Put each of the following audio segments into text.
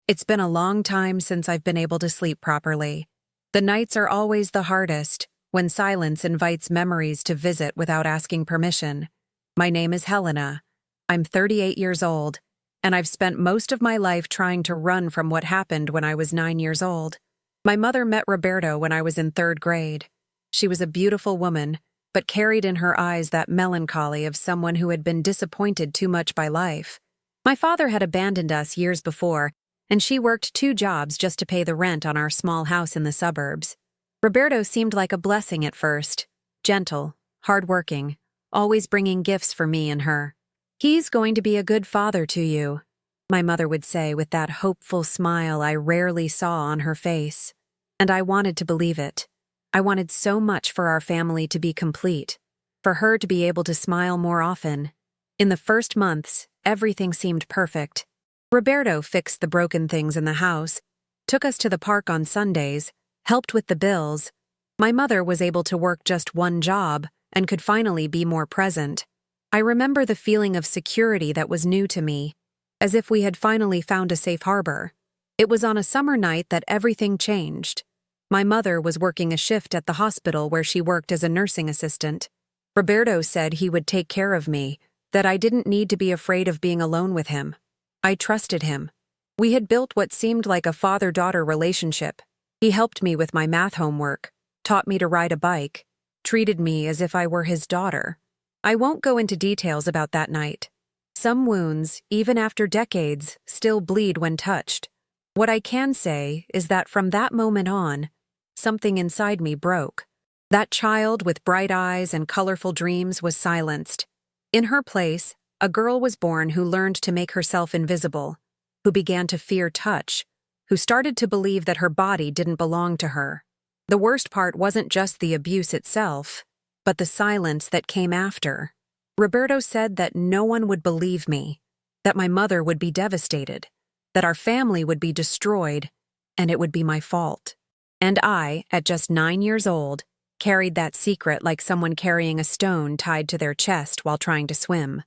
It's been a long time since I've been able to sleep properly. The nights are always the hardest, when silence invites memories to visit without asking permission. My name is Helena. I'm 38 years old, and I've spent most of my life trying to run from what happened when I was 9 years old. My mother met Roberto when I was in 3rd grade. She was a beautiful woman, but carried in her eyes that melancholy of someone who had been disappointed too much by life. My father had abandoned us years before, and she worked 2 jobs just to pay the rent on our small house in the suburbs. Roberto seemed like a blessing at first, gentle, hardworking, always bringing gifts for me and her. "He's going to be a good father to you," my mother would say with that hopeful smile I rarely saw on her face. And I wanted to believe it. I wanted so much for our family to be complete, for her to be able to smile more often. In the first months, everything seemed perfect. Roberto fixed the broken things in the house, took us to the park on Sundays, helped with the bills. My mother was able to work just 1 job and could finally be more present. I remember the feeling of security that was new to me, as if we had finally found a safe harbor. It was on a summer night that everything changed. My mother was working a shift at the hospital where she worked as a nursing assistant. Roberto said he would take care of me, that I didn't need to be afraid of being alone with him. I trusted him. We had built what seemed like a father-daughter relationship. He helped me with my math homework, taught me to ride a bike, treated me as if I were his daughter. I won't go into details about that night. Some wounds, even after decades, still bleed when touched. What I can say is that from that moment on, something inside me broke. That child with bright eyes and colorful dreams was silenced. In her place, a girl was born who learned to make herself invisible, who began to fear touch, who started to believe that her body didn't belong to her. The worst part wasn't just the abuse itself, but the silence that came after. Roberto said that no one would believe me, that my mother would be devastated, that our family would be destroyed, and it would be my fault. And I, at just 9 years old, carried that secret like someone carrying a stone tied to their chest while trying to swim.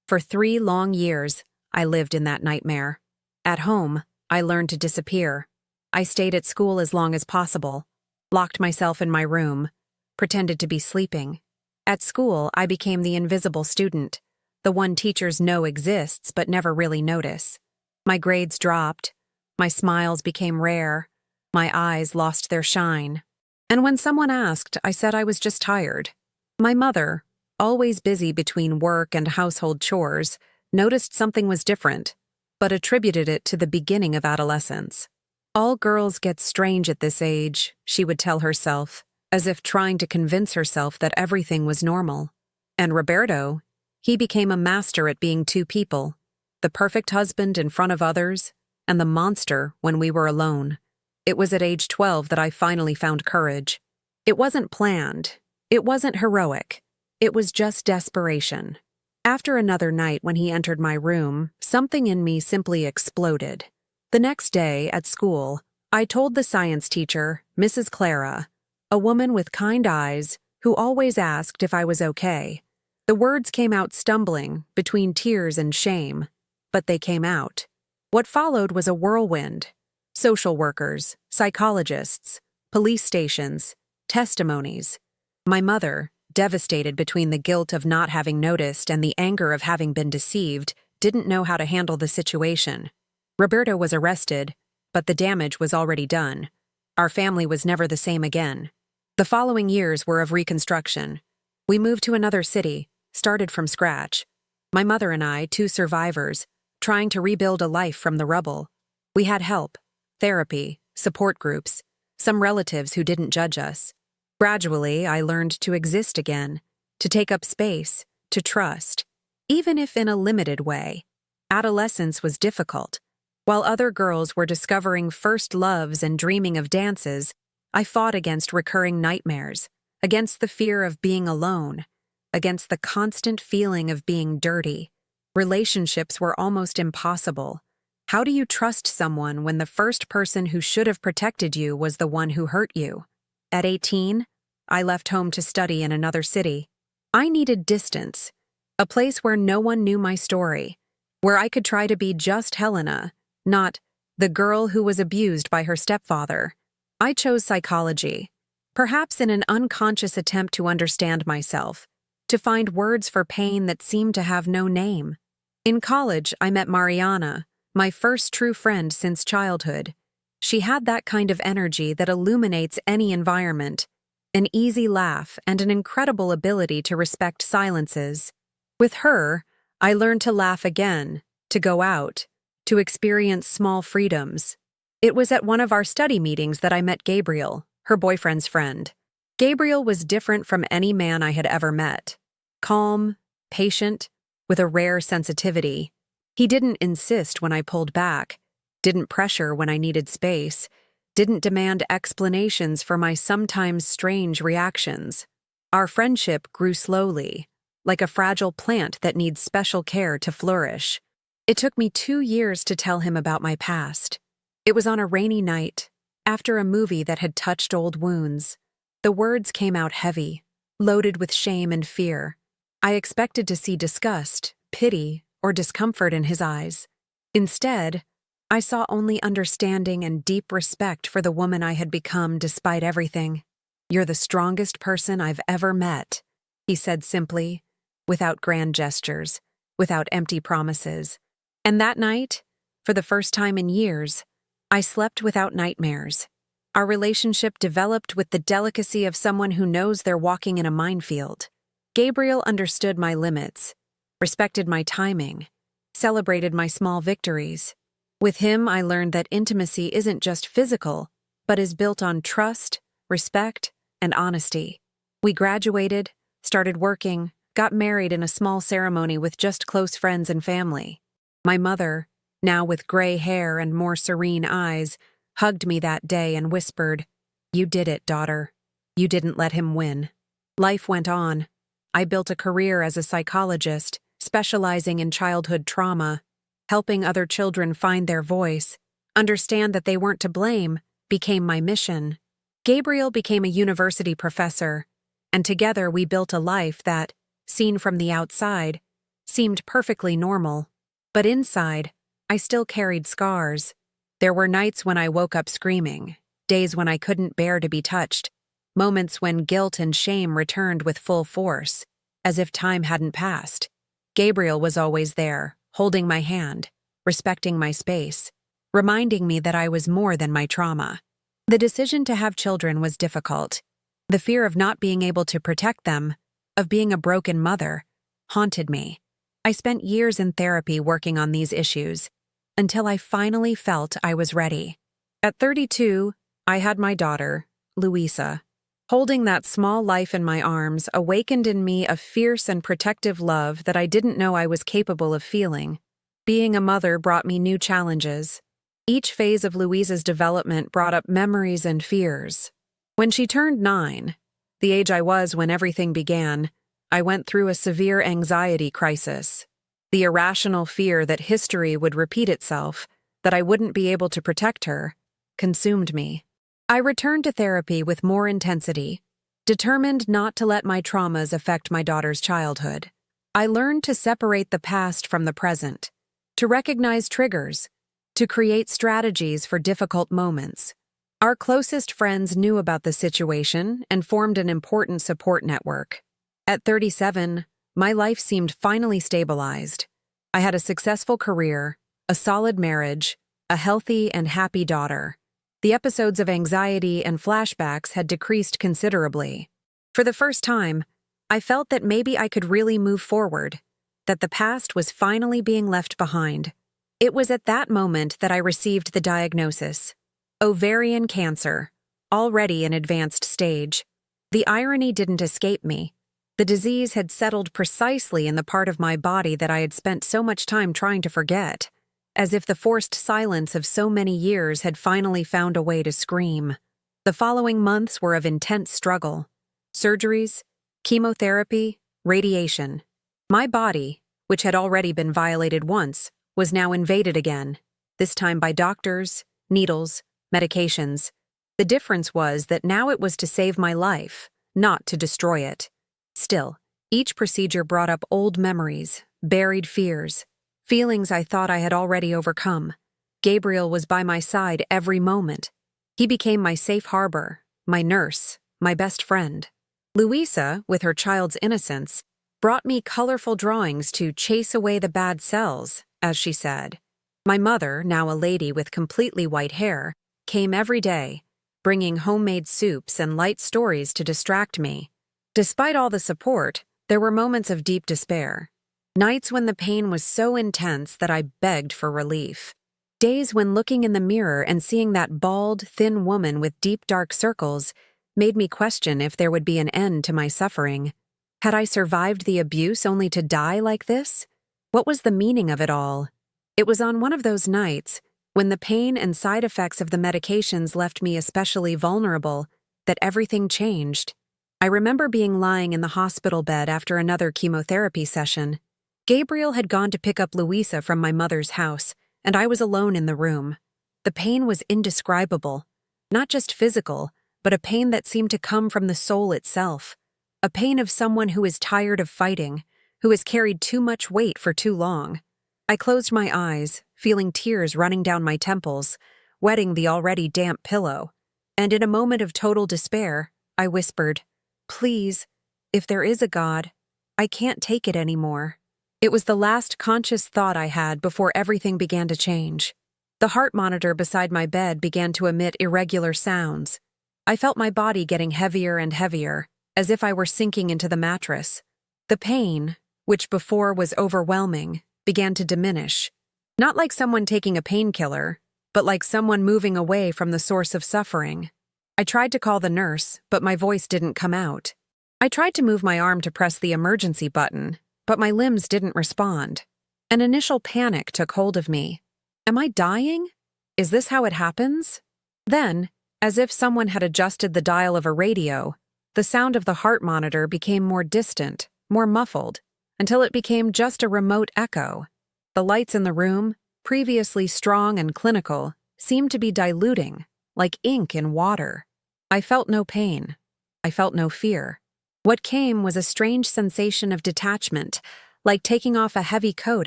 For 3 long years, I lived in that nightmare. At home, I learned to disappear. I stayed at school as long as possible, locked myself in my room, pretended to be sleeping. At school, I became the invisible student, the one teachers know exists but never really notice. My grades dropped, my smiles became rare, my eyes lost their shine. And when someone asked, I said I was just tired. My mother, always busy between work and household chores, noticed something was different, but attributed it to the beginning of adolescence. "All girls get strange at this age," she would tell herself, as if trying to convince herself that everything was normal. And Roberto, he became a master at being 2 people, the perfect husband in front of others, and the monster when we were alone. It was at age 12 that I finally found courage. It wasn't planned. It wasn't heroic. It was just desperation. After another night when he entered my room, something in me simply exploded. The next day, at school, I told the science teacher, Mrs. Clara, a woman with kind eyes who always asked if I was okay. The words came out stumbling, between tears and shame, but they came out. What followed was a whirlwind. Social workers, psychologists, police stations, testimonies. My mother, devastated between the guilt of not having noticed and the anger of having been deceived, didn't know how to handle the situation. Roberto was arrested, but the damage was already done. Our family was never the same again. The following years were of reconstruction. We moved to another city, started from scratch. My mother and I, 2 survivors, trying to rebuild a life from the rubble. We had help, therapy, support groups, some relatives who didn't judge us. Gradually, I learned to exist again, to take up space, to trust, even if in a limited way. Adolescence was difficult. While other girls were discovering first loves and dreaming of dances, I fought against recurring nightmares, against the fear of being alone, against the constant feeling of being dirty. Relationships were almost impossible. How do you trust someone when the first person who should have protected you was the one who hurt you? At 18, I left home to study in another city. I needed distance, a place where no one knew my story, where I could try to be just Helena, not the girl who was abused by her stepfather. I chose psychology, perhaps in an unconscious attempt to understand myself, to find words for pain that seemed to have no name. In college, I met Mariana, my first true friend since childhood. She had that kind of energy that illuminates any environment, an easy laugh and an incredible ability to respect silences. With her, I learned to laugh again, to go out, to experience small freedoms. It was at one of our study meetings that I met Gabriel, her boyfriend's friend. Gabriel was different from any man I had ever met. Calm, patient, with a rare sensitivity. He didn't insist when I pulled back, didn't pressure when I needed space, didn't demand explanations for my sometimes strange reactions. Our friendship grew slowly, like a fragile plant that needs special care to flourish. It took me 2 years to tell him about my past. It was on a rainy night, after a movie that had touched old wounds. The words came out heavy, loaded with shame and fear. I expected to see disgust, pity, or discomfort in his eyes. Instead, I saw only understanding and deep respect for the woman I had become despite everything. "You're the strongest person I've ever met," he said simply, without grand gestures, without empty promises. And that night, for the first time in years, I slept without nightmares. Our relationship developed with the delicacy of someone who knows they're walking in a minefield. Gabriel understood my limits, respected my timing, celebrated my small victories. With him, I learned that intimacy isn't just physical, but is built on trust, respect, and honesty. We graduated, started working, got married in a small ceremony with just close friends and family. My mother, now with gray hair and more serene eyes, hugged me that day and whispered, "You did it, daughter. You didn't let him win." Life went on. I built a career as a psychologist, specializing in childhood trauma. Helping other children find their voice, understand that they weren't to blame, became my mission. Gabriel became a university professor, and together we built a life that, seen from the outside, seemed perfectly normal. But inside, I still carried scars. There were nights when I woke up screaming, days when I couldn't bear to be touched, moments when guilt and shame returned with full force, as if time hadn't passed. Gabriel was always there, holding my hand, respecting my space, reminding me that I was more than my trauma. The decision to have children was difficult. The fear of not being able to protect them, of being a broken mother, haunted me. I spent years in therapy working on these issues, until I finally felt I was ready. At 32, I had my daughter, Louisa. Holding that small life in my arms awakened in me a fierce and protective love that I didn't know I was capable of feeling. Being a mother brought me new challenges. Each phase of Louisa's development brought up memories and fears. When she turned 9, the age I was when everything began, I went through a severe anxiety crisis. The irrational fear that history would repeat itself, that I wouldn't be able to protect her, consumed me. I returned to therapy with more intensity, determined not to let my traumas affect my daughter's childhood. I learned to separate the past from the present, to recognize triggers, to create strategies for difficult moments. Our closest friends knew about the situation and formed an important support network. At 37, my life seemed finally stabilized. I had a successful career, a solid marriage, a healthy and happy daughter. The episodes of anxiety and flashbacks had decreased considerably. For the first time, I felt that maybe I could really move forward, that the past was finally being left behind. It was at that moment that I received the diagnosis: ovarian cancer, already an advanced stage. The irony didn't escape me. The disease had settled precisely in the part of my body that I had spent so much time trying to forget, as if the forced silence of so many years had finally found a way to scream. The following months were of intense struggle. Surgeries, chemotherapy, radiation. My body, which had already been violated once, was now invaded again, this time by doctors, needles, medications. The difference was that now it was to save my life, not to destroy it. Still, each procedure brought up old memories, buried fears, feelings I thought I had already overcome. Gabriel was by my side every moment. He became my safe harbor, my nurse, my best friend. Louisa, with her child's innocence, brought me colorful drawings to chase away the bad cells, as she said. My mother, now a lady with completely white hair, came every day, bringing homemade soups and light stories to distract me. Despite all the support, there were moments of deep despair. Nights when the pain was so intense that I begged for relief. Days when looking in the mirror and seeing that bald, thin woman with deep dark circles made me question if there would be an end to my suffering. Had I survived the abuse only to die like this? What was the meaning of it all? It was on one of those nights, when the pain and side effects of the medications left me especially vulnerable, that everything changed. I remember being lying in the hospital bed after another chemotherapy session. Gabriel had gone to pick up Louisa from my mother's house, and I was alone in the room. The pain was indescribable, not just physical, but a pain that seemed to come from the soul itself. A pain of someone who is tired of fighting, who has carried too much weight for too long. I closed my eyes, feeling tears running down my temples, wetting the already damp pillow, and in a moment of total despair, I whispered, "Please, if there is a God, I can't take it anymore." It was the last conscious thought I had before everything began to change. The heart monitor beside my bed began to emit irregular sounds. I felt my body getting heavier and heavier, as if I were sinking into the mattress. The pain, which before was overwhelming, began to diminish. Not like someone taking a painkiller, but like someone moving away from the source of suffering. I tried to call the nurse, but my voice didn't come out. I tried to move my arm to press the emergency button, but my limbs didn't respond. An initial panic took hold of me. Am I dying? Is this how it happens? Then, as if someone had adjusted the dial of a radio, the sound of the heart monitor became more distant, more muffled, until it became just a remote echo. The lights in the room, previously strong and clinical, seemed to be diluting, like ink in water. I felt no pain. I felt no fear. What came was a strange sensation of detachment, like taking off a heavy coat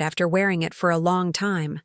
after wearing it for a long time.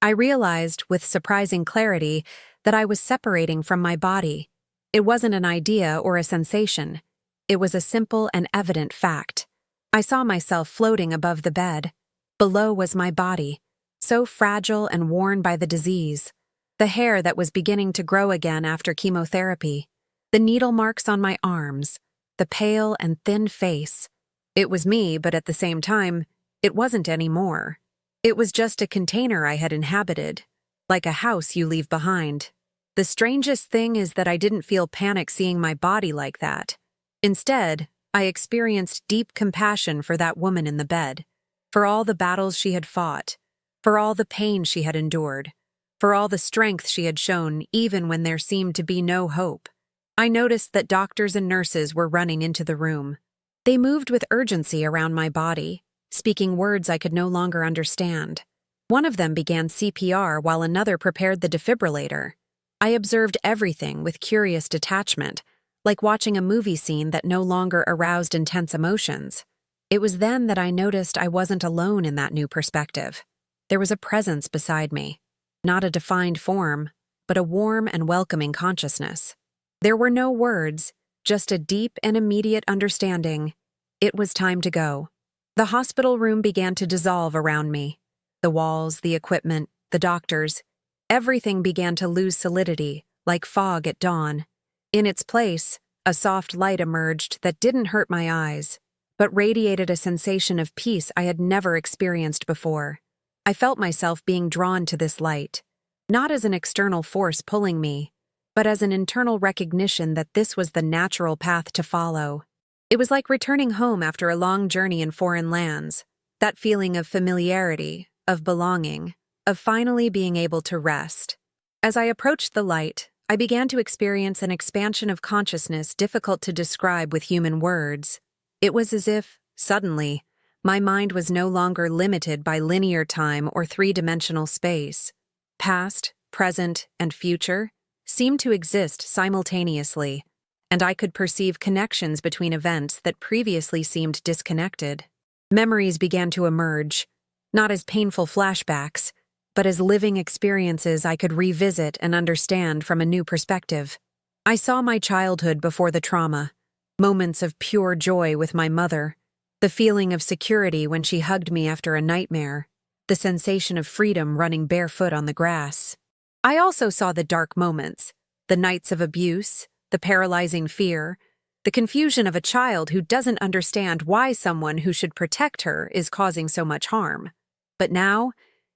I realized, with surprising clarity, that I was separating from my body. It wasn't an idea or a sensation. It was a simple and evident fact. I saw myself floating above the bed. Below was my body, so fragile and worn by the disease. The hair that was beginning to grow again after chemotherapy. The needle marks on my arms. The pale and thin face. It was me, but at the same time, it wasn't anymore. It was just a container I had inhabited, like a house you leave behind. The strangest thing is that I didn't feel panic seeing my body like that. Instead, I experienced deep compassion for that woman in the bed, for all the battles she had fought, for all the pain she had endured, for all the strength she had shown even when there seemed to be no hope. I noticed that doctors and nurses were running into the room. They moved with urgency around my body, speaking words I could no longer understand. One of them began CPR while another prepared the defibrillator. I observed everything with curious detachment, like watching a movie scene that no longer aroused intense emotions. It was then that I noticed I wasn't alone in that new perspective. There was a presence beside me, not a defined form, but a warm and welcoming consciousness. There were no words, just a deep and immediate understanding. It was time to go. The hospital room began to dissolve around me. The walls, the equipment, the doctors, everything began to lose solidity, like fog at dawn. In its place, a soft light emerged that didn't hurt my eyes, but radiated a sensation of peace I had never experienced before. I felt myself being drawn to this light, not as an external force pulling me, but as an internal recognition that this was the natural path to follow. It was like returning home after a long journey in foreign lands, that feeling of familiarity, of belonging, of finally being able to rest. As I approached the light, I began to experience an expansion of consciousness difficult to describe with human words. It was as if, suddenly, my mind was no longer limited by linear time or three-dimensional space. Past, present, and future seemed to exist simultaneously, and I could perceive connections between events that previously seemed disconnected. Memories began to emerge, not as painful flashbacks, but as living experiences I could revisit and understand from a new perspective. I saw my childhood before the trauma, moments of pure joy with my mother, the feeling of security when she hugged me after a nightmare, the sensation of freedom running barefoot on the grass. I also saw the dark moments, the nights of abuse, the paralyzing fear, the confusion of a child who doesn't understand why someone who should protect her is causing so much harm. But now,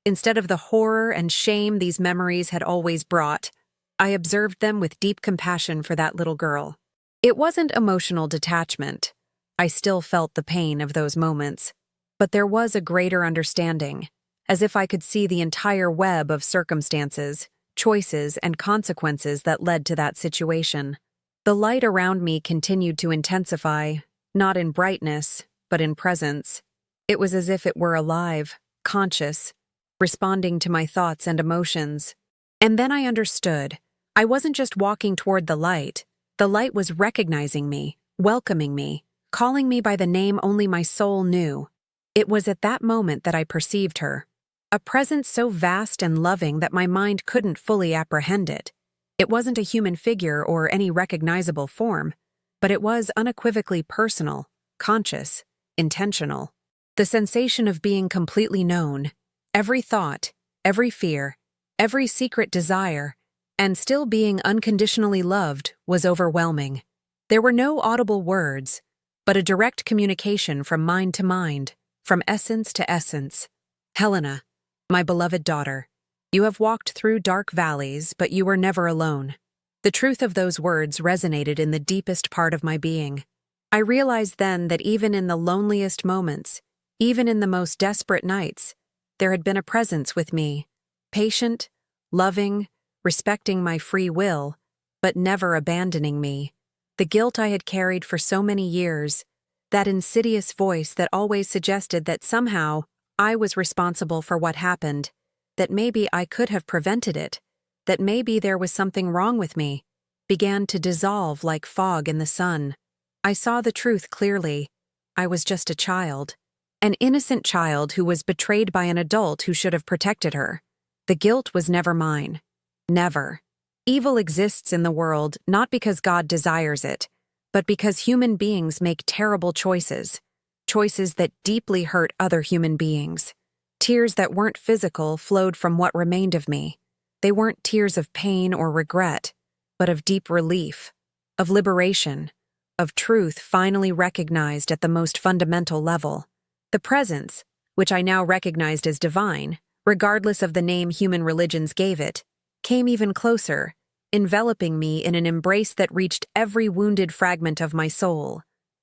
instead of the horror and shame these memories had always brought, I observed them with deep compassion for that little girl. It wasn't emotional detachment. I still felt the pain of those moments, but there was a greater understanding, as if I could see the entire web of circumstances, choices, and consequences that led to that situation. The light around me continued to intensify, not in brightness, but in presence. It was as if it were alive, conscious, responding to my thoughts and emotions. And then I understood. I wasn't just walking toward the light was recognizing me, welcoming me, calling me by the name only my soul knew. It was at that moment that I perceived her. A presence so vast and loving that my mind couldn't fully apprehend it. It wasn't a human figure or any recognizable form, but it was unequivocally personal, conscious, intentional. The sensation of being completely known, every thought, every fear, every secret desire, and still being unconditionally loved was overwhelming. There were no audible words, but a direct communication from mind to mind, from essence to essence. Helena, my beloved daughter, you have walked through dark valleys, but you were never alone. The truth of those words resonated in the deepest part of my being. I realized then that even in the loneliest moments, even in the most desperate nights, there had been a presence with me, patient, loving, respecting my free will, but never abandoning me. The guilt I had carried for so many years, that insidious voice that always suggested that somehow I was responsible for what happened, that maybe I could have prevented it, that maybe there was something wrong with me, began to dissolve like fog in the sun. I saw the truth clearly. I was just a child. An innocent child who was betrayed by an adult who should have protected her. The guilt was never mine. Never. Evil exists in the world not because God desires it, but because human beings make terrible choices. Choices that deeply hurt other human beings. Tears that weren't physical flowed from what remained of me. They weren't tears of pain or regret, but of deep relief, of liberation, of truth finally recognized at the most fundamental level. The presence, which I now recognized as divine, regardless of the name human religions gave it, came even closer, enveloping me in an embrace that reached every wounded fragment of my soul.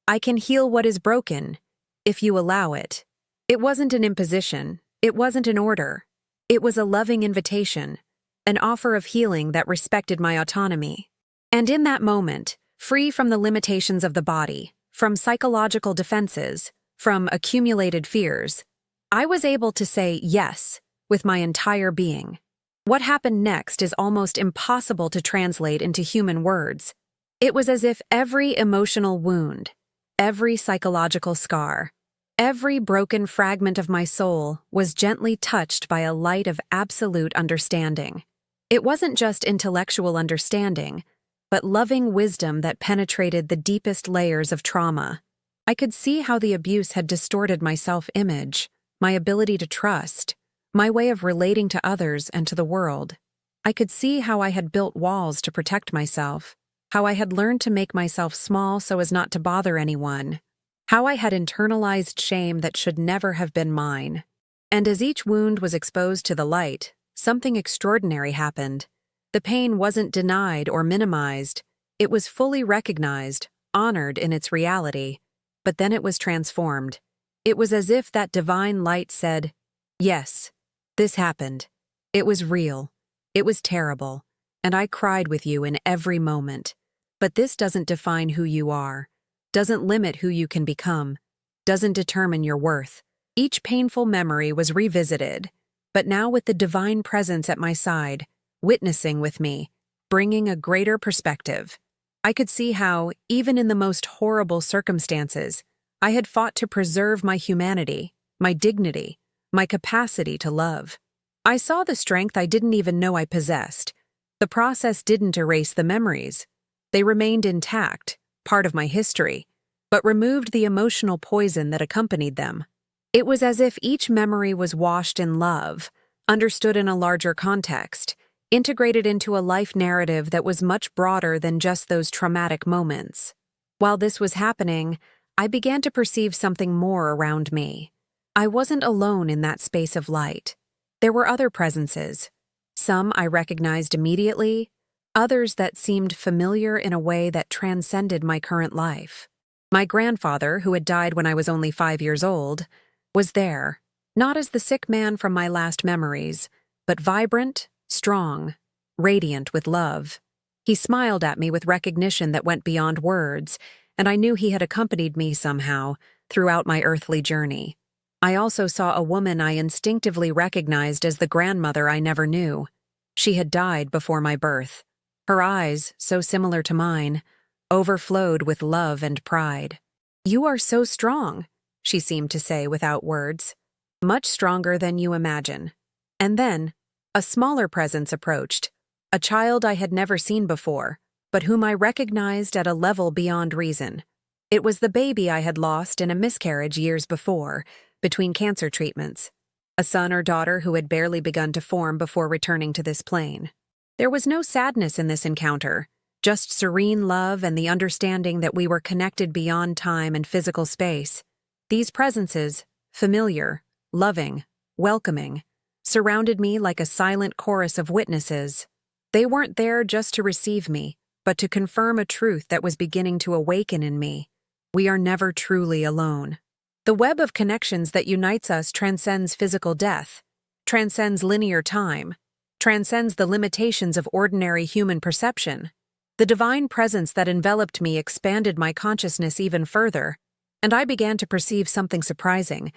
I can heal what is broken, if you allow it. It wasn't an imposition. It wasn't an order. It was a loving invitation, an offer of healing that respected my autonomy. And in that moment, free from the limitations of the body, from psychological defenses, from accumulated fears, I was able to say yes with my entire being. What happened next is almost impossible to translate into human words. It was as if every emotional wound, every psychological scar, every broken fragment of my soul was gently touched by a light of absolute understanding. It wasn't just intellectual understanding, but loving wisdom that penetrated the deepest layers of trauma. I could see how the abuse had distorted my self-image, my ability to trust, my way of relating to others and to the world. I could see how I had built walls to protect myself, how I had learned to make myself small so as not to bother anyone, how I had internalized shame that should never have been mine. And as each wound was exposed to the light, something extraordinary happened. The pain wasn't denied or minimized. It was fully recognized, honored in its reality. But then it was transformed. It was as if that divine light said, "Yes, this happened. It was real. It was terrible. And I cried with you in every moment. But this doesn't define who you are, doesn't limit who you can become, doesn't determine your worth." Each painful memory was revisited, but now with the divine presence at my side, witnessing with me, bringing a greater perspective. I could see how, even in the most horrible circumstances, I had fought to preserve my humanity, my dignity, my capacity to love. I saw the strength I didn't even know I possessed. The process didn't erase the memories. They remained intact, part of my history, but removed the emotional poison that accompanied them. It was as if each memory was washed in love, understood in a larger context, integrated into a life narrative that was much broader than just those traumatic moments. While this was happening, I began to perceive something more around me. I wasn't alone in that space of light. There were other presences. Some I recognized immediately, others that seemed familiar in a way that transcended my current life. My grandfather, who had died when I was only 5 years old, was there, not as the sick man from my last memories, but vibrant, strong, radiant with love. He smiled at me with recognition that went beyond words, and I knew he had accompanied me somehow throughout my earthly journey. I also saw a woman I instinctively recognized as the grandmother I never knew. She had died before my birth. Her eyes, so similar to mine, overflowed with love and pride. "You are so strong," she seemed to say without words. "Much stronger than you imagine." And then, a smaller presence approached, a child I had never seen before, but whom I recognized at a level beyond reason. It was the baby I had lost in a miscarriage years before, between cancer treatments. A son or daughter who had barely begun to form before returning to this plane. There was no sadness in this encounter, just serene love and the understanding that we were connected beyond time and physical space. These presences, familiar, loving, welcoming, surrounded me like a silent chorus of witnesses. They weren't there just to receive me, but to confirm a truth that was beginning to awaken in me. We are never truly alone. The web of connections that unites us transcends physical death, transcends linear time, transcends the limitations of ordinary human perception. The divine presence that enveloped me expanded my consciousness even further, and I began to perceive something surprising.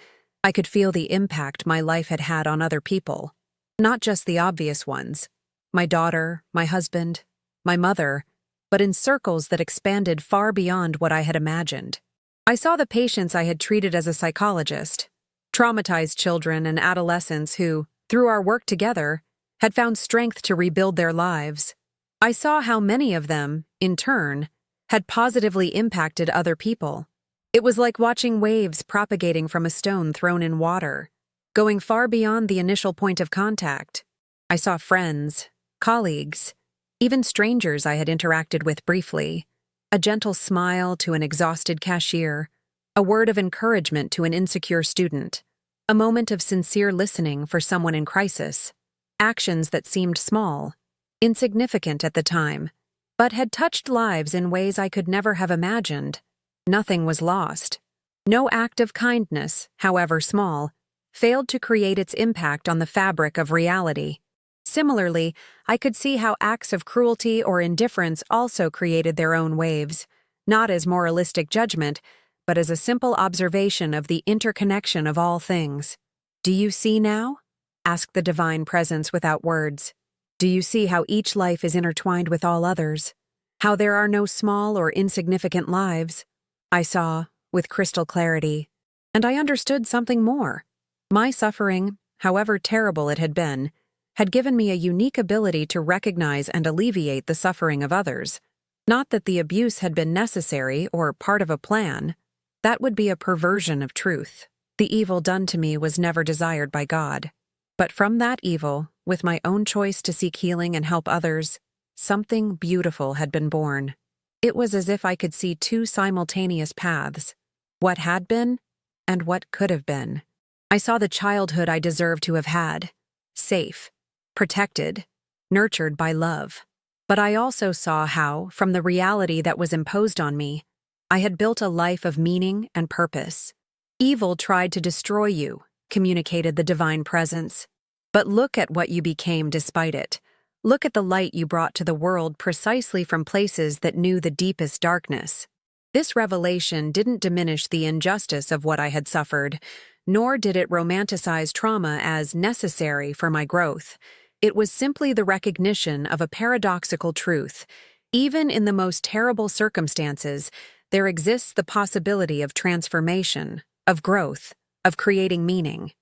I could feel the impact my life had had on other people, not just the obvious ones, my daughter, my husband, my mother, but in circles that expanded far beyond what I had imagined. I saw the patients I had treated as a psychologist, traumatized children and adolescents who, through our work together, had found strength to rebuild their lives. I saw how many of them, in turn, had positively impacted other people. It was like watching waves propagating from a stone thrown in water, going far beyond the initial point of contact. I saw friends, colleagues, even strangers I had interacted with briefly, a gentle smile to an exhausted cashier, a word of encouragement to an insecure student, a moment of sincere listening for someone in crisis, actions that seemed small, insignificant at the time, but had touched lives in ways I could never have imagined. Nothing was lost. No act of kindness, however small, failed to create its impact on the fabric of reality. Similarly, I could see how acts of cruelty or indifference also created their own waves, not as moralistic judgment, but as a simple observation of the interconnection of all things. "Do you see now?" asked the divine presence without words. "Do you see how each life is intertwined with all others? How there are no small or insignificant lives?" I saw, with crystal clarity, and I understood something more. My suffering, however terrible it had given me a unique ability to recognize and alleviate the suffering of others. Not that the abuse had been necessary or part of a plan. That would be a perversion of truth. The evil done to me was never desired by God. But from that evil, with my own choice to seek healing and help others, something beautiful had been born. It was as if I could see two simultaneous paths, what had been and what could have been. I saw the childhood I deserved to have had, safe, protected, nurtured by love. But I also saw how, from the reality that was imposed on me, I had built a life of meaning and purpose. "Evil tried to destroy you," communicated the divine presence. "But look at what you became despite it. Look at the light you brought to the world precisely from places that knew the deepest darkness." This revelation didn't diminish the injustice of what I had suffered, nor did it romanticize trauma as necessary for my growth. It was simply the recognition of a paradoxical truth. Even in the most terrible circumstances, there exists the possibility of transformation, of growth, of creating meaning.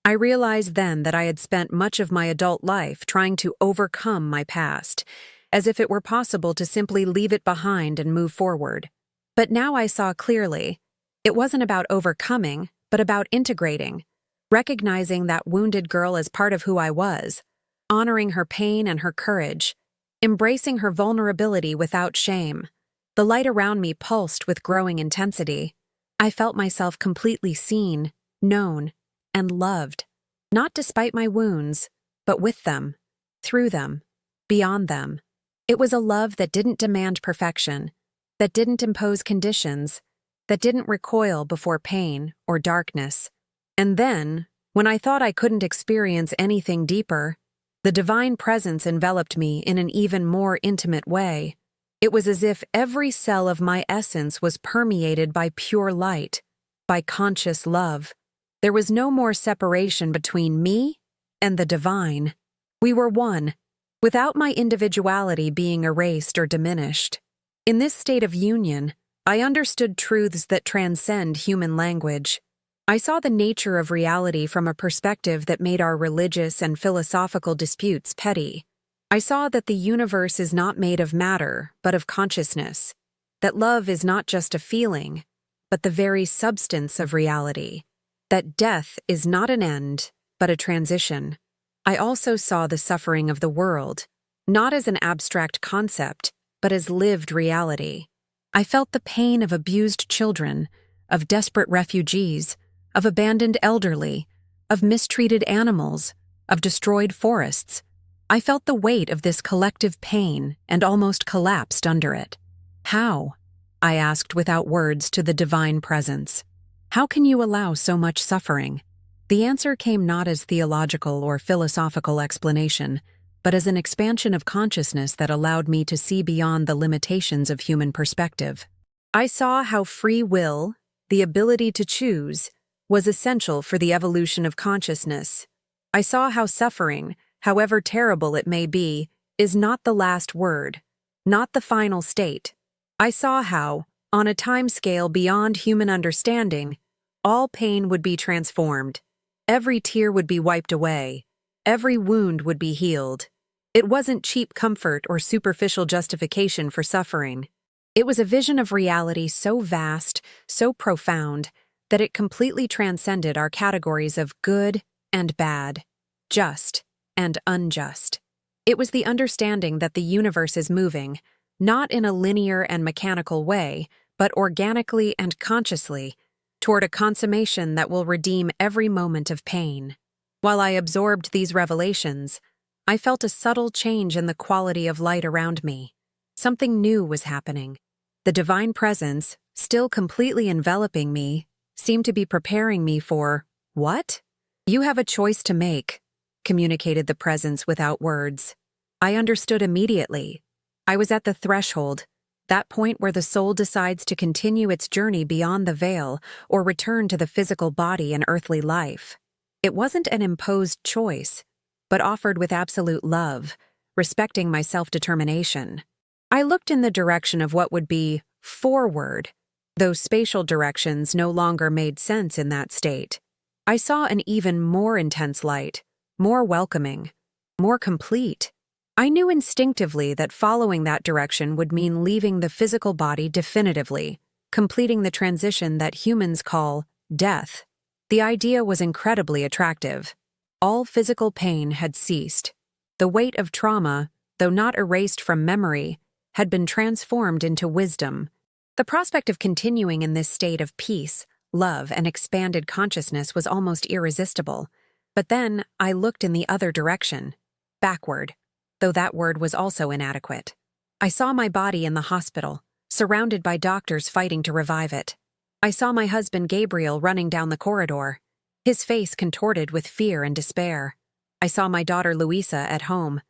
I realized then that I had spent much of my adult life trying to overcome my past, as if it were possible to simply leave it behind and move forward. But now I saw clearly, it wasn't about overcoming, but about integrating, recognizing that wounded girl as part of who I was, honoring her pain and her courage, embracing her vulnerability without shame. The light around me pulsed with growing intensity. I felt myself completely seen, known, and loved, not despite my wounds, but with them, through them, beyond them. It was a love that didn't demand perfection, that didn't impose conditions, that didn't recoil before pain or darkness. And then, when I thought I couldn't experience anything deeper, the divine presence enveloped me in an even more intimate way. It was as if every cell of my essence was permeated by pure light, by conscious love. There was no more separation between me and the divine. We were one, without my individuality being erased or diminished. In this state of union, I understood truths that transcend human language. I saw the nature of reality from a perspective that made our religious and philosophical disputes petty. I saw that the universe is not made of matter, but of consciousness, that love is not just a feeling, but the very substance of reality, that death is not an end, but a transition. I also saw the suffering of the world, not as an abstract concept, but as lived reality. I felt the pain of abused children, of desperate refugees, of abandoned elderly, of mistreated animals, of destroyed forests. I felt the weight of this collective pain and almost collapsed under it. How? I asked without words to the divine presence. How can you allow so much suffering? The answer came not as theological or philosophical explanation, but as an expansion of consciousness that allowed me to see beyond the limitations of human perspective. I saw how free will, the ability to choose, was essential for the evolution of consciousness. I saw how suffering, however terrible it may be, is not the last word, not the final state. I saw how, on a timescale beyond human understanding, all pain would be transformed. Every tear would be wiped away. Every wound would be healed. It wasn't cheap comfort or superficial justification for suffering. It was a vision of reality so vast, so profound, that it completely transcended our categories of good and bad, just and unjust. It was the understanding that the universe is moving, not in a linear and mechanical way, but organically and consciously, toward a consummation that will redeem every moment of pain. While I absorbed these revelations, I felt a subtle change in the quality of light around me. Something new was happening. The divine presence, still completely enveloping me, seemed to be preparing me for, what? You have a choice to make, communicated the presence without words. I understood immediately. I was at the threshold, that point where the soul decides to continue its journey beyond the veil or return to the physical body and earthly life. It wasn't an imposed choice, but offered with absolute love, respecting my self-determination. I looked in the direction of what would be forward, though spatial directions no longer made sense in that state. I saw an even more intense light, more welcoming, more complete. I knew instinctively that following that direction would mean leaving the physical body definitively, completing the transition that humans call death. The idea was incredibly attractive. All physical pain had ceased. The weight of trauma, though not erased from memory, had been transformed into wisdom. The prospect of continuing in this state of peace, love, and expanded consciousness was almost irresistible. But then I looked in the other direction, backward, though that word was also inadequate. I saw my body in the hospital, surrounded by doctors fighting to revive it. I saw my husband Gabriel running down the corridor, his face contorted with fear and despair. I saw my daughter Luisa at home,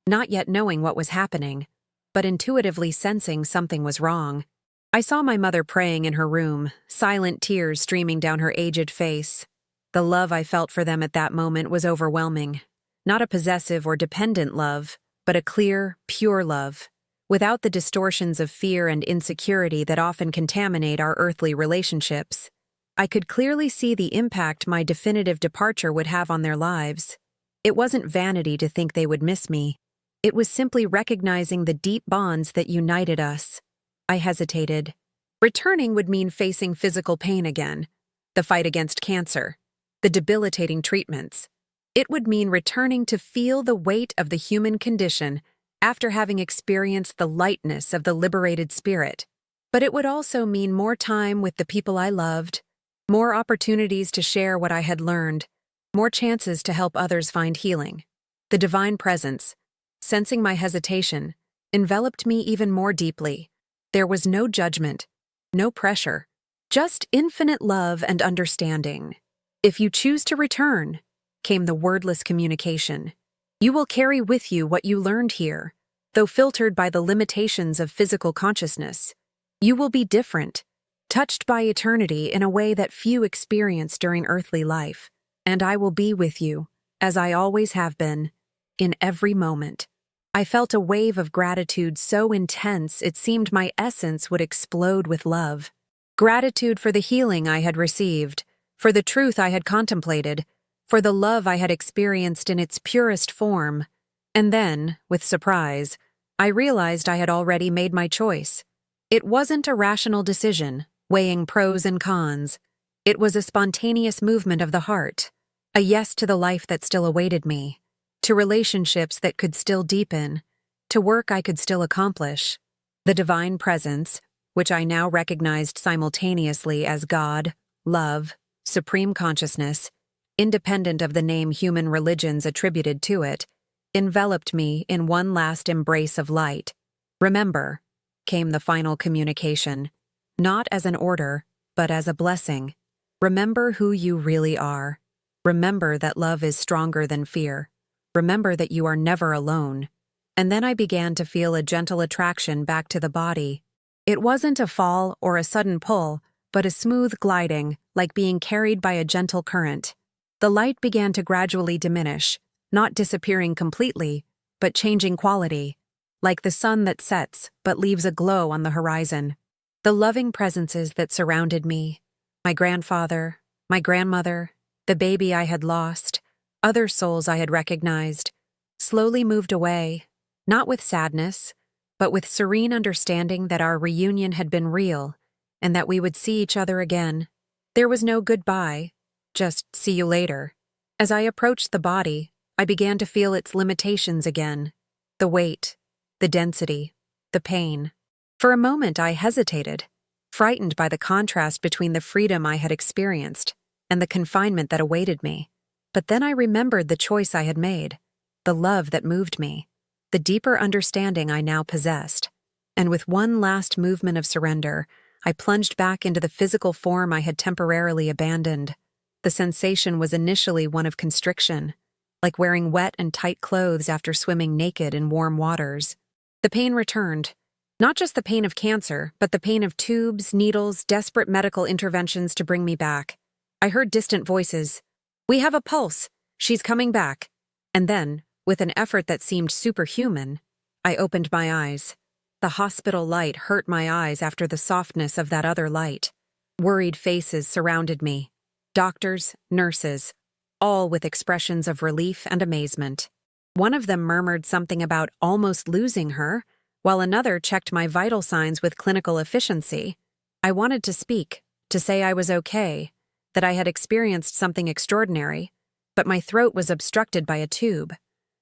not yet knowing what was happening, but intuitively sensing something was wrong. I saw my mother praying in her room, silent tears streaming down her aged face. The love I felt for them at that moment was overwhelming. Not a possessive or dependent love, but a clear, pure love, without the distortions of fear and insecurity that often contaminate our earthly relationships. I could clearly see the impact my definitive departure would have on their lives. It wasn't vanity to think they would miss me. It was simply recognizing the deep bonds that united us. I hesitated. Returning would mean facing physical pain again, the fight against cancer, the debilitating treatments. It would mean returning to feel the weight of the human condition after having experienced the lightness of the liberated spirit. But it would also mean more time with the people I loved, more opportunities to share what I had learned, more chances to help others find healing. The divine presence, sensing my hesitation, enveloped me even more deeply. There was no judgment, no pressure, just infinite love and understanding. If you choose to return, came the wordless communication. You will carry with you what you learned here, though filtered by the limitations of physical consciousness. You will be different, touched by eternity in a way that few experience during earthly life. And I will be with you, as I always have been, in every moment. I felt a wave of gratitude so intense it seemed my essence would explode with love. Gratitude for the healing I had received, for the truth I had contemplated, for the love I had experienced in its purest form. And then, with surprise, I realized I had already made my choice. It wasn't a rational decision, weighing pros and cons. It was a spontaneous movement of the heart, a yes to the life that still awaited me, to relationships that could still deepen, to work I could still accomplish. The divine presence, which I now recognized simultaneously as God, love, supreme consciousness, independent of the name human religions attributed to it, enveloped me in one last embrace of light. Remember, came the final communication, not as an order, but as a blessing. Remember who you really are. Remember that love is stronger than fear. Remember that you are never alone. And then I began to feel a gentle attraction back to the body. It wasn't a fall or a sudden pull, but a smooth gliding, like being carried by a gentle current. The light began to gradually diminish, not disappearing completely, but changing quality, like the sun that sets but leaves a glow on the horizon. The loving presences that surrounded me, my grandfather, my grandmother, the baby I had lost, other souls I had recognized, slowly moved away, not with sadness, but with serene understanding that our reunion had been real and that we would see each other again. There was no goodbye, just see you later. As I approached the body, I began to feel its limitations again, the weight, the density, the pain. For a moment I hesitated, frightened by the contrast between the freedom I had experienced and the confinement that awaited me. But then I remembered the choice I had made, the love that moved me, the deeper understanding I now possessed. And with one last movement of surrender, I plunged back into the physical form I had temporarily abandoned. The sensation was initially one of constriction, like wearing wet and tight clothes after swimming naked in warm waters. The pain returned. Not just the pain of cancer, but the pain of tubes, needles, desperate medical interventions to bring me back. I heard distant voices. "We have a pulse. She's coming back." And then, with an effort that seemed superhuman, I opened my eyes. The hospital light hurt my eyes after the softness of that other light. Worried faces surrounded me. Doctors, nurses, all with expressions of relief and amazement. One of them murmured something about almost losing her, while another checked my vital signs with clinical efficiency. I wanted to speak, to say I was okay, that I had experienced something extraordinary, but my throat was obstructed by a tube.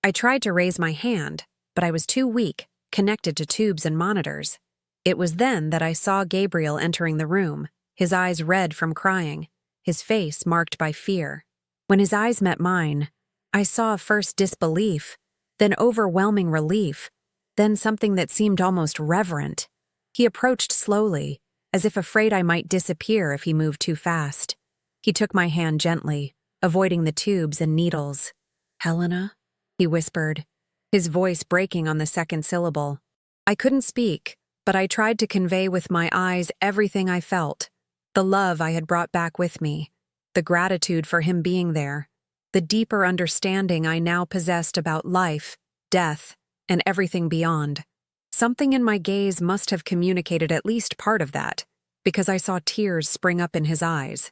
I tried to raise my hand, but I was too weak, connected to tubes and monitors. It was then that I saw Gabriel entering the room, his eyes red from crying, his face marked by fear. When his eyes met mine, I saw first disbelief, then overwhelming relief, then something that seemed almost reverent. He approached slowly, as if afraid I might disappear if he moved too fast. He took my hand gently, avoiding the tubes and needles. "Helena?" he whispered, his voice breaking on the second syllable. I couldn't speak, but I tried to convey with my eyes everything I felt, the love I had brought back with me, the gratitude for him being there, the deeper understanding I now possessed about life, death, and everything beyond. Something in my gaze must have communicated at least part of that, because I saw tears spring up in his eyes,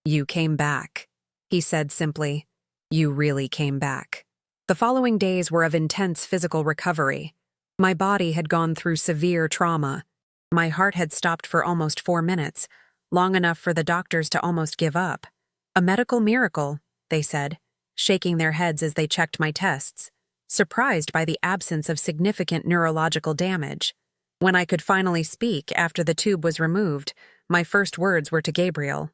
You came back, he said simply. You really came back. The following days were of intense physical recovery. My body had gone through severe trauma. My heart had stopped for almost 4 minutes, long enough for the doctors to almost give up. A medical miracle, they said, shaking their heads as they checked my tests, surprised by the absence of significant neurological damage. When I could finally speak after the tube was removed, my first words were to Gabriel.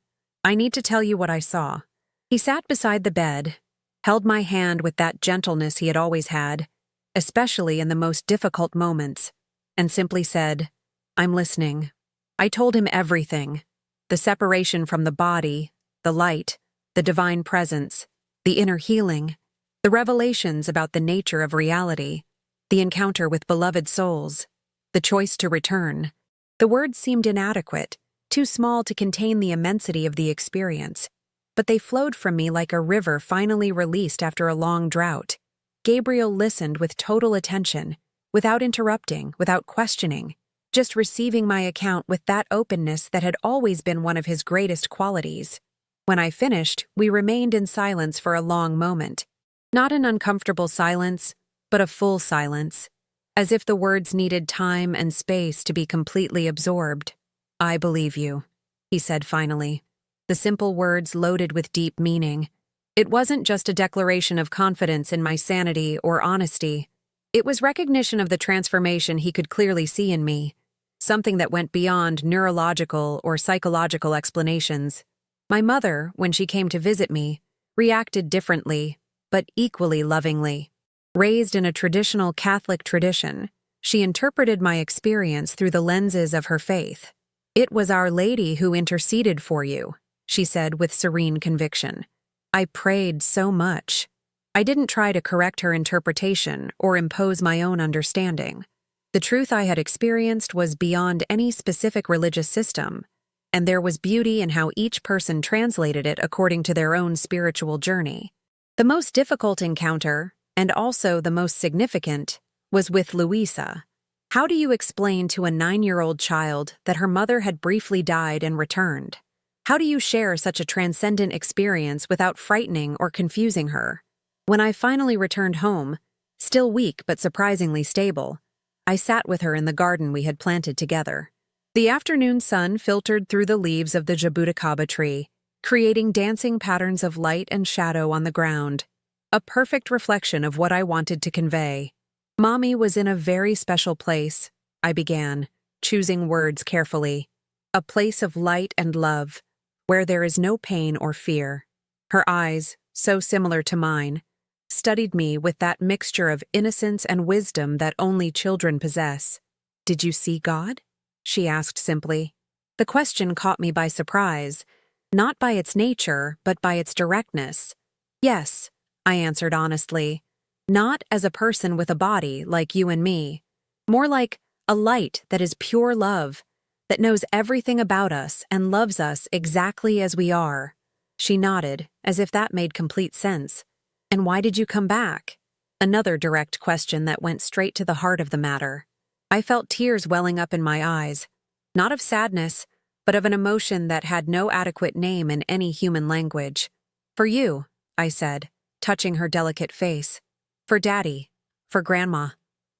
I need to tell you what I saw. He sat beside the bed, held my hand with that gentleness he had always had, especially in the most difficult moments, and simply said, I'm listening. I told him everything. The separation from the body, the light, the divine presence, the inner healing, the revelations about the nature of reality, the encounter with beloved souls, the choice to return. The words seemed inadequate, too small to contain the immensity of the experience, but they flowed from me like a river finally released after a long drought. Gabriel listened with total attention, without interrupting, without questioning, just receiving my account with that openness that had always been one of his greatest qualities. When I finished, we remained in silence for a long moment. Not an uncomfortable silence, but a full silence, as if the words needed time and space to be completely absorbed. I believe you, he said finally, the simple words loaded with deep meaning. It wasn't just a declaration of confidence in my sanity or honesty. It was recognition of the transformation he could clearly see in me, something that went beyond neurological or psychological explanations. My mother, when she came to visit me, reacted differently, but equally lovingly. Raised in a traditional Catholic tradition, she interpreted my experience through the lenses of her faith. It was Our Lady who interceded for you, she said with serene conviction. I prayed so much. I didn't try to correct her interpretation or impose my own understanding. The truth I had experienced was beyond any specific religious system, and there was beauty in how each person translated it according to their own spiritual journey. The most difficult encounter, and also the most significant, was with Louisa. How do you explain to a 9-year-old child that her mother had briefly died and returned? How do you share such a transcendent experience without frightening or confusing her? When I finally returned home, still weak but surprisingly stable, I sat with her in the garden we had planted together. The afternoon sun filtered through the leaves of the jabuticaba tree, creating dancing patterns of light and shadow on the ground, a perfect reflection of what I wanted to convey. Mommy was in a very special place, I began, choosing words carefully. A place of light and love, where there is no pain or fear. Her eyes, so similar to mine, studied me with that mixture of innocence and wisdom that only children possess. Did you see God? She asked simply. The question caught me by surprise, not by its nature, but by its directness. Yes, I answered honestly. Not as a person with a body like you and me. More like a light that is pure love, that knows everything about us and loves us exactly as we are. She nodded, as if that made complete sense. And why did you come back? Another direct question that went straight to the heart of the matter. I felt tears welling up in my eyes, not of sadness, but of an emotion that had no adequate name in any human language. For you, I said, touching her delicate face. For Daddy. For Grandma.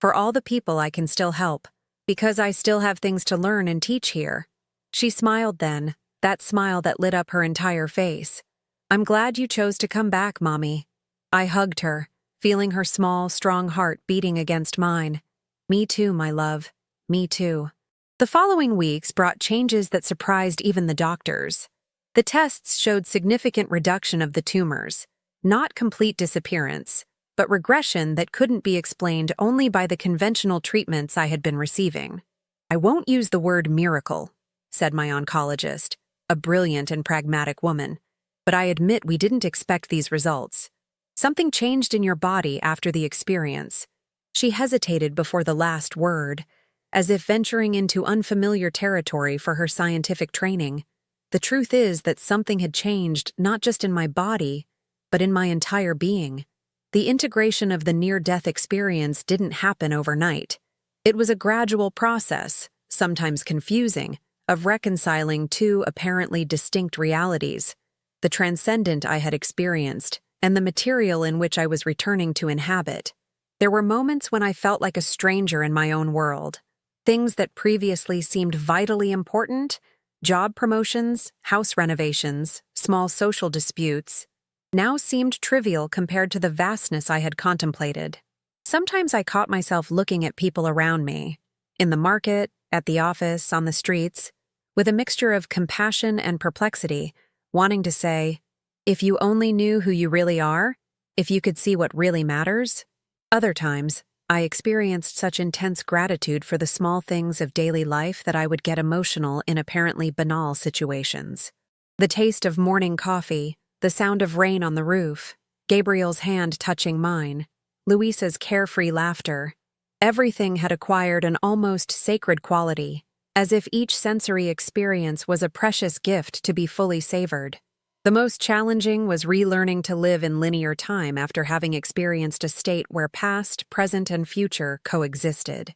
For all the people I can still help. Because I still have things to learn and teach here. She smiled then, that smile that lit up her entire face. I'm glad you chose to come back, Mommy. I hugged her, feeling her small, strong heart beating against mine. Me too, my love. Me too. The following weeks brought changes that surprised even the doctors. The tests showed significant reduction of the tumors, not complete disappearance, but regression that couldn't be explained only by the conventional treatments I had been receiving. I won't use the word miracle, said my oncologist, a brilliant and pragmatic woman, but I admit we didn't expect these results. Something changed in your body after the experience. She hesitated before the last word, as if venturing into unfamiliar territory for her scientific training. The truth is that something had changed not just in my body, but in my entire being. The integration of the near-death experience didn't happen overnight. It was a gradual process, sometimes confusing, of reconciling two apparently distinct realities. the transcendent I had experienced, and the material in which I was returning to inhabit. There were moments when I felt like a stranger in my own world. Things that previously seemed vitally important, job promotions, house renovations, small social disputes, now seemed trivial compared to the vastness I had contemplated. Sometimes I caught myself looking at people around me, in the market, at the office, on the streets, with a mixture of compassion and perplexity, wanting to say, if you only knew who you really are, if you could see what really matters. Other times, I experienced such intense gratitude for the small things of daily life that I would get emotional in apparently banal situations. The taste of morning coffee, the sound of rain on the roof, Gabriel's hand touching mine, Luisa's carefree laughter. Everything had acquired an almost sacred quality, as if each sensory experience was a precious gift to be fully savored. The most challenging was relearning to live in linear time after having experienced a state where past, present, and future coexisted.